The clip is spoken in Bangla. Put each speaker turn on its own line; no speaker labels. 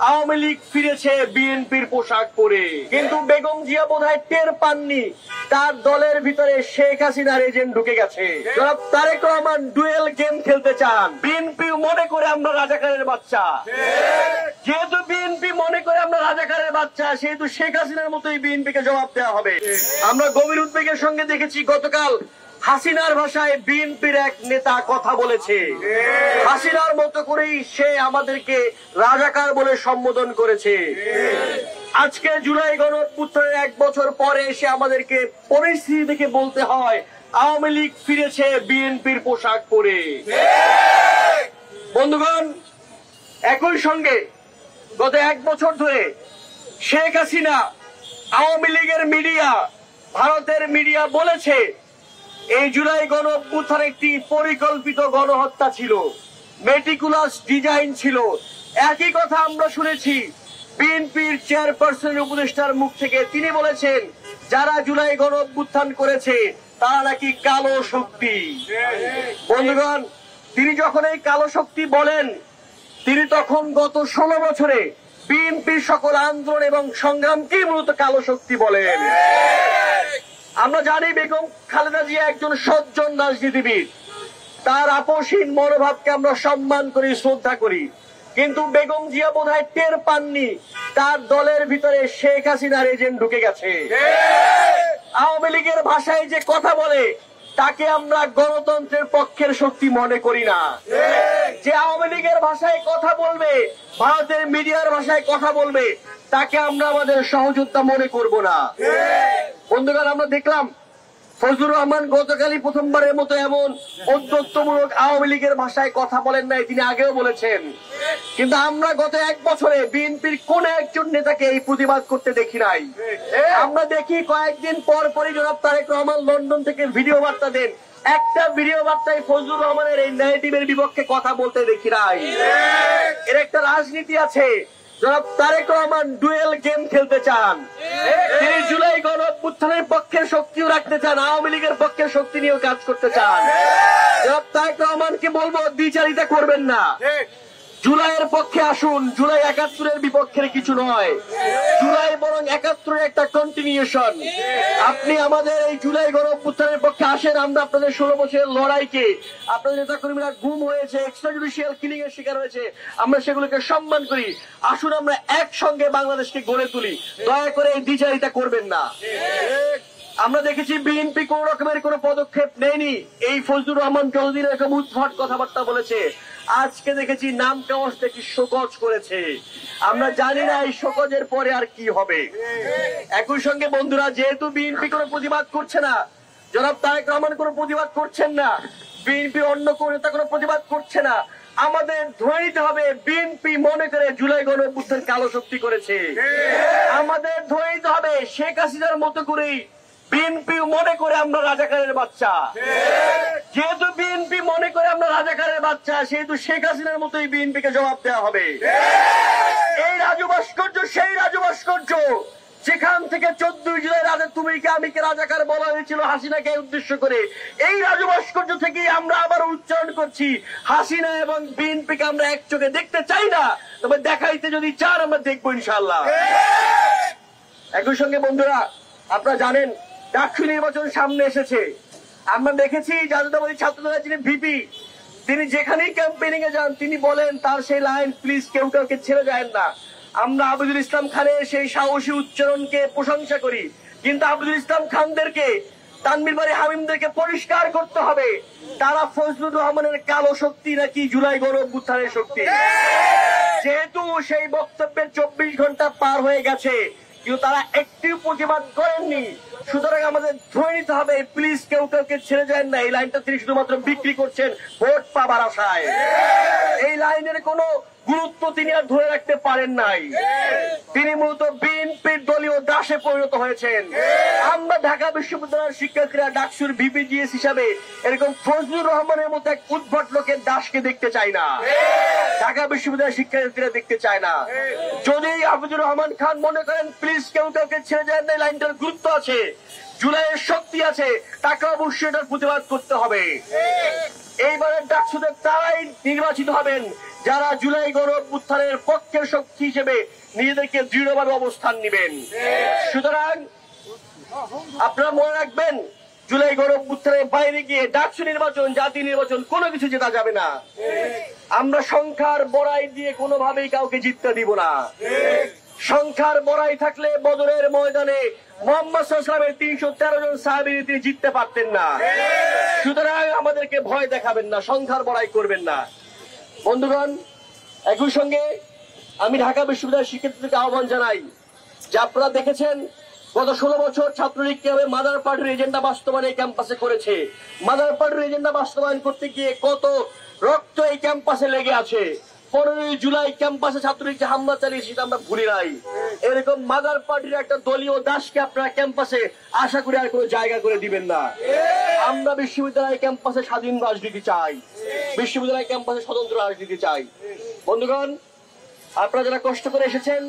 আওয়ামী লীগ ফিরেছে বিএনপির পোশাক পরে, কিন্তু বেগম জিয়া বোধহয় টের পাননি তার দলের ভিতরে শেখ হাসিনার এজেন্ট ঢুকে গেছে। জনাব তারেক রহমান ডুয়েল গেম খেলতে চান। বিএনপি মনে করে আমরা রাজাকারের বাচ্চা, যেহেতু বিএনপি মনে করে আমরা রাজাকারের বাচ্চা, সেহেতু শেখ হাসিনার মতোই বিএনপিকে জবাব দেওয়া হবে। আমরা গভীর উদ্বেগের সঙ্গে দেখেছি গতকাল হাসিনার ভাষায় বিএনপির এক নেতা কথা বলেছে। হাসিনার মতো করেই সে আমাদেরকে রাজাকার বলে সম্বোধন করেছে। আজকে জুলাই গণঅভ্যুত্থানের 1 বছর পরে এসে আমাদেরকে পরিস্থিতি দেখে বলতে হয় আওয়ামী লীগ ফিরেছে বিএনপির পোশাক পরে। বন্ধুগণ, একই সঙ্গে গত 1 বছর ধরে শেখ হাসিনা, আওয়ামী লীগের মিডিয়া, ভারতের মিডিয়া বলেছে এই জুলাই গণঅভ্যুত্থান একটি পরিকল্পিত গণহত্যা ছিল, মেটিকুলাস ডিজাইন ছিল। একই কথা আমরা শুনেছি বিএনপির চেয়ারপারসনের উপদেষ্টার মুখ থেকে। তিনি বলেছেন যারা জুলাই গণঅভ্যুত্থান করেছে তারা নাকি কালো শক্তি। বন্ধুগণ, তিনি যখন এই কালো শক্তি বলেন, তিনি তখন গত 16 বছরে বিএনপির সকল আন্দোলন এবং সংগ্রামকে মূলত কালো শক্তি বলেন। আমরা জানি বেগম খালেদা জিয়া একজন সজ্জন রাজনীতিবিদ, তার আপোষহীন মনোভাবকে আমরা সম্মান করি, শ্রদ্ধা করি, কিন্তু বেগম জিয়া বোধহয় টের পাননি তার দলের ভিতরে শেখ হাসিনার এজেন্ট ঢুকে গেছে। আওয়ামী লীগের ভাষায় যে কথা বলে তাকে আমরা গণতন্ত্রের পক্ষের শক্তি মনে করি না। যে আওয়ামী লীগের ভাষায় কথা বলবে, ভারতের মিডিয়ার ভাষায় কথা বলবে, তাকে আমরা আমাদের সহযোদ্ধা মনে করব না। বন্ধুগণ, আমরা দেখলাম ফজলুর রহমান গতকালই প্রথমবারের মতো এমন উদ্যোক্তমূলক আওয়ামী লীগের ভাষায় কথা বলেন নাই, তিনি আগেও বলেছেন। কিন্তু আমরা গত 1 বছরে বিএনপির কোন একজন নেতাকে এই প্রতিবাদ করতে দেখি নাই। আমরা দেখি কয়েকদিন পর পরই জনাব তারেক রহমান লন্ডন থেকে ভিডিও বার্তা দেন, একটা ভিডিও বার্তায় ফজলুর রহমানের এই ন্যারেটিভের বিপক্ষে কথা বলতে দেখি নাই। এর একটা রাজনীতি আছে। জনাব তারেক রহমান ডুয়েল গেম খেলতে চান। তিনি জুলাই গণঅভ্যুত্থানের পক্ষের শক্তিও রাখতে চান, আওয়ামী লীগের পক্ষের শক্তি নিয়েও কাজ করতে চান। জনাব তারেক রহমানকে বলবো দ্বিচারিতা করবেন না, জুলাইয়ের পক্ষে আসুন। জুলাই 71-এর বিপক্ষের কিছু নয়, জুলাই বরং 71-এর একটা কন্টিনিউশন। আপনি আমাদের এই জুলাই গণঅভ্যুত্থানের পক্ষে আসেন, আমরা আপনাদের 16 বছরের লড়াইকে, আপনাদের নেতাকর্মীরা গুম হয়েছে, এক্সট্রা জুডিশিয়াল কিলিং এর শিকার হয়েছে, আমরা সেগুলোকে সম্মান করি। আসুন আমরা একসঙ্গে বাংলাদেশকে গড়ে তুলি, দয়া করে এই দ্বিচারিতা করবেন না। আমরা দেখেছি বিএনপি কোন রকমের কোন পদক্ষেপ নেয়নি। এই ফজলুর রহমান যতদিন এরকম উদ্ভট কথাবার্তা বলেছে, আজকে দেখেছি নাম কাওয়াজ থেকে শোকজ করেছে। আমরা জানি না এই শোকজের পরে আর কি হবে। একই সঙ্গে বন্ধুরা, যেহেতু বিএনপি কোনো প্রতিবাদ করছে না, জনাব তারেক রহমান কোনো প্রতিবাদ করছেন না, বিএনপির অন্য কোন নেতা কোনো প্রতিবাদ করছে না, আমাদের ধরে নিতে হবে বিএনপি মনে করে জুলাই গণঅভ্যুত্থান কালো শক্তি করেছে। আমাদের ধরে নিতে হবে শেখ হাসিনার মতো করেই বিএনপি মনে করে আমরা রাজাকারের বাচ্চা, যেহেতু বিএনপি মনে করে আমরা রাজাকারের বাচ্চা, সেহেতু শেখ হাসিনার মতোই বিএনপিকে জবাব দেওয়া হবে। এই রাজু ভাস্কর্য সেই রাজু ভাস্কর্য যেখান থেকে 14 জুলাই রাজা তুমিকে আমিকে রাজাকার বলা হয়েছিল হাসিনাকে উদ্দেশ্য করে। এই রাজু ভাস্কর্য থেকেই আমরা আবার উচ্চারণ করছি হাসিনা এবং বিএনপিকে আমরা এক চোখে দেখতে চাই না, তবে দেখাইতে যদি চান আমরা দেখবো ইনশাআল্লাহ। একই সঙ্গে বন্ধুরা, আপনারা জানেন ডাকসু নির্বাচন সামনে এসেছে। আমরা দেখেছি জাতীয়তাবাদী ছাত্রদলের যিনি ভিপি, তিনি যেখানেই ক্যাম্পেইনিং এ যান তিনি বলেন তার সেই লাইন, প্লিজ কেউ কাউকে ছেড়ে যায় না। আমরা আবুদুল ইসলাম খানের সেই সাহসী উচ্চারণকে প্রশংসা করি, কিন্তু আবুদুল ইসলাম খানদেরকে, তানভীর বারী হামিমদেরকে পরিষ্কার করতে হবে তারা ফজলুর রহমানের কালো শক্তি নাকি জুলাই গণঅভ্যুত্থানের শক্তি। যেহেতু সেই বক্তব্যের 24 ঘন্টা পার হয়ে গেছে কিন্তু তারা একটি প্রতিবাদ করেননি, সুতরাং আমাদের ধরে নিতে হবে প্লিজ কেউ কাউকে ছেড়ে যায় না। এই লাইনটা তিনি শুধুমাত্র বিক্রি করছেন ভোট পাবার আশায়। এই লাইনের কোনো গুরুত্ব তিনি আর ধরে রাখতে পারেন নাই। তিনি মূলত বিএনপির দলীয় দাসে পরিণত হয়েছেন। আমরা ঢাকা বিশ্ববিদ্যালয়ের শিক্ষার্থীরা ডাকসুর ভিপিজিএস হিসাবে এরকম ফজলুর রহমানের মতো এক উদ্ভট লোকের দাসকে দেখতে চাই না, ঢাকা বিশ্ববিদ্যালয়ের শিক্ষার্থীরা দেখতে চায় না। যদি আবুদুর রহমান খান মনে করেন প্লিজ কেউ কাউকে ছেড়ে যায় না, লাইনটার গুরুত্ব আছে, জুলাইয়ের শক্তি আছে, তাকে অবশ্যই এটার প্রতিবাদ করতে হবে। এইবারের ডাকসুদের তারাই নির্বাচিত হবেন যারা জুলাই গণ অভ্যুত্থানের পক্ষের শক্তি হিসেবে নিজেদেরকে দৃঢ়ভাবে অবস্থান নেবেন। সুতরাং আপনারা মনে রাখবেন, জুলাই গণ অভ্যুত্থানের বাইরে গিয়ে ডাকসু নির্বাচন, জাতীয় নির্বাচন কোনো কিছু জেতা যাবে না। আমরা সংখ্যার বড়াই দিয়ে কোনোভাবেই কাউকে জিততে দিব না। সংখ্যার বড়াই থাকলে বদরের ময়দানে মোহাম্মদ সাল্লাল্লাহু 313 জন সাহাবী তিনি জিততে পারতেন না। সুতরাং আমাদেরকে ভয় দেখাবেন না, সংখ্যার বড়াই করবেন না। বন্ধুগণ, একই সঙ্গে আমি ঢাকা বিশ্ববিদ্যালয়ের শিক্ষার্থীদেরকে আহ্বান জানাই যে আপনারা দেখেছেন গত 16 বছর ছাত্রলীগ কিভাবে মাদার পার্টির এজেন্ডা বাস্তবায়ন এই ক্যাম্পাসে করেছে। মাদার পার্টির এজেন্ডা বাস্তবায়ন করতে গিয়ে কত রক্ত এই ক্যাম্পাসে লেগে আছে। 15 জুলাই ক্যাম্পাসে ছাত্রলীগ যে হামলা চালিয়েছে সেটা আমরা ভুলি নাই। এরকম মাদার পার্টির একটা দলীয় দাসকে আপনারা ক্যাম্পাসে আশা করে আর কোনো জায়গা করে দিবেন না। আমরা বিশ্ববিদ্যালয় ক্যাম্পাসে স্বাধীন রাজনীতি চাই, বিশ্ববিদ্যালয় ক্যাম্পাসে স্বতন্ত্র রাজনীতি চাই। বন্ধুগণ, আপনারা যারা কষ্ট করে এসেছেন